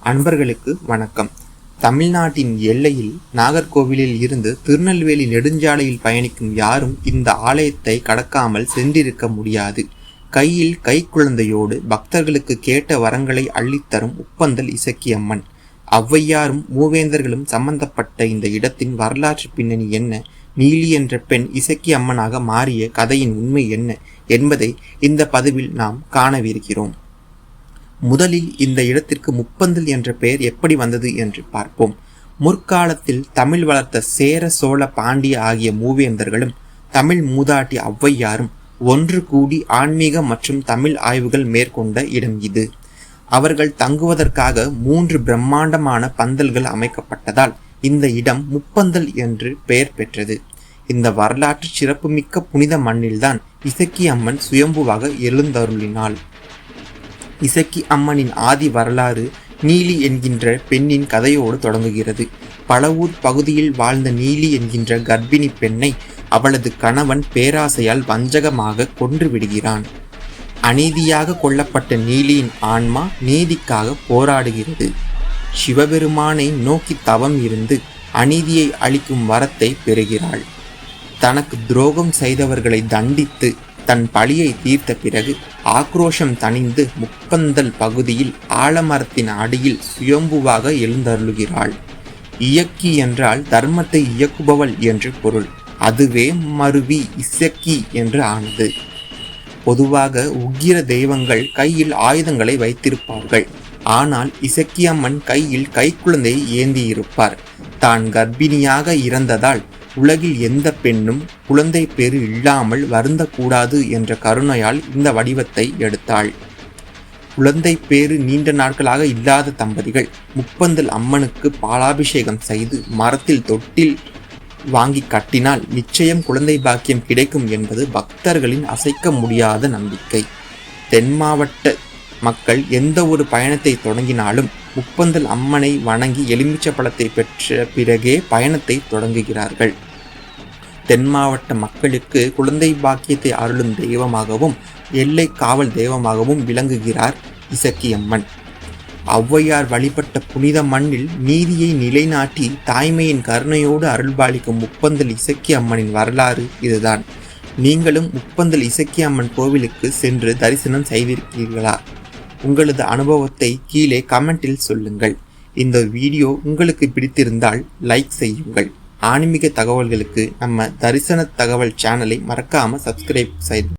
அன்பர்களுக்கு வணக்கம். தமிழ்நாட்டின் எல்லையில் நாகர்கோவிலில் இருந்து திருநெல்வேலி நெடுஞ்சாலையில் பயணிக்கும் யாரும் இந்த ஆலயத்தை கடக்காமல் சென்றிருக்க முடியாது. கையில் கைக்குழந்தையோடு பக்தர்களுக்கு கேட்ட வரங்களை அள்ளித்தரும் உப்பந்தல் இசக்கியம்மன். ஔவையாரும் மூவேந்தர்களும் சம்பந்தப்பட்ட இந்த இடத்தின் வரலாற்று பின்னணி என்ன, நீலி என்ற பெண் இசக்கி அம்மனாக மாறிய கதையின் உண்மை என்ன என்பதை இந்த பதிவில் நாம் காணவிருக்கிறோம். முதலில் இந்த இடத்திற்கு முப்பந்தல் என்ற பெயர் எப்படி வந்தது என்று பார்ப்போம். முற்காலத்தில் தமிழ் வளர்த்த சேர, சோழ, பாண்டிய ஆகிய மூவேந்தர்களும் தமிழ் மூதாட்டி ஔவையாரும் ஒன்று கூடி ஆன்மீக மற்றும் தமிழ் ஆய்வுகள் மேற்கொண்ட இடம் இது. அவர்கள் தங்குவதற்காக 3 பிரம்மாண்டமான பந்தல்கள் அமைக்கப்பட்டதால் இந்த இடம் முப்பந்தல் என்று பெயர் பெற்றது. இந்த வரலாற்று சிறப்புமிக்க புனித மண்ணில்தான் இசக்கி அம்மன் சுயம்புவாக எழுந்தருளினாள். இசக்கி அம்மனின் ஆதி வரலாறு நீலி என்கின்ற பெண்ணின் கதையோடு தொடங்குகிறது. பழவூர் பகுதியில் வாழ்ந்த நீலி என்கின்ற கர்ப்பிணி பெண்ணை அவளது கணவன் பேராசையால் வஞ்சகமாக கொன்று விடுகிறான். அநீதியாக கொல்லப்பட்ட நீலியின் ஆன்மா நீதிக்காக போராடுகிறது. சிவபெருமானை நோக்கி தவம் இருந்து அநீதியை அளிக்கும் வரத்தை பெறுகிறாள். தனக்கு துரோகம் செய்தவர்களை தண்டித்து தன் பழியை தீர்த்த பிறகு ஆக்ரோஷம் தணிந்து முப்பந்தல் பகுதியில் ஆலமரத்தின் அடியில் சுயம்புவாக எழுந்தருளுகிறாள். இயக்கி என்றால் தர்மத்தை இயக்குபவள் என்று பொருள். அதுவே மருவி இசக்கி என்று ஆனது. பொதுவாக உக்கிர தெய்வங்கள் கையில் ஆயுதங்களை வைத்திருப்பார்கள். ஆனால் இசக்கியம்மன் கையில் கைக்குழந்தையை ஏந்தியிருப்பார். தான் கர்ப்பிணியாக இறந்ததால் உலகில் எந்த பெண்ணும் குழந்தை பேறு இல்லாமல் வருந்தக்கூடாது என்ற கருணையால் இந்த வடிவத்தை எடுத்தாள். குழந்தை பேறு நீண்ட நாட்களாக இல்லாத தம்பதிகள் முப்பந்தல் அம்மனுக்கு பாலாபிஷேகம் செய்து மரத்தில் தொட்டில் வாங்கி கட்டினால் நிச்சயம் குழந்தை பாக்கியம் கிடைக்கும் என்பது பக்தர்களின் அசைக்க முடியாத நம்பிக்கை. தென் மாவட்ட மக்கள் எந்த ஒரு பயணத்தை தொடங்கினாலும் முப்பந்தல் அம்மனை வணங்கி எலுமிச்சை பழத்தை பெற்ற பிறகே பயணத்தை தொடங்குகிறார்கள். தென் மாவட்ட மக்களுக்கு குழந்தை பாக்கியத்தை அருளும் தெய்வமாகவும் எல்லை காவல் தெய்வமாகவும் விளங்குகிறார் இசக்கியம்மன். ஔவையார் வழிபட்ட புனித மண்ணில் நீதியை நிலைநாட்டி தாய்மையின் கருணையோடு அருள்பாலிக்கும் முப்பந்தல் இசக்கி அம்மனின் வரலாறு இதுதான். நீங்களும் முப்பந்தல் இசக்கி அம்மன் கோவிலுக்கு சென்று தரிசனம் செய்திருக்கிறீர்களா? உங்களது அனுபவத்தை கீழே கமெண்டில் சொல்லுங்கள். இந்த வீடியோ உங்களுக்கு பிடித்திருந்தால் லைக் செய்யுங்கள். ஆன்மீக தகவல்களுக்கு நம்ம தரிசன தகவல் சேனலை மறக்காம சப்ஸ்கிரைப் செய்து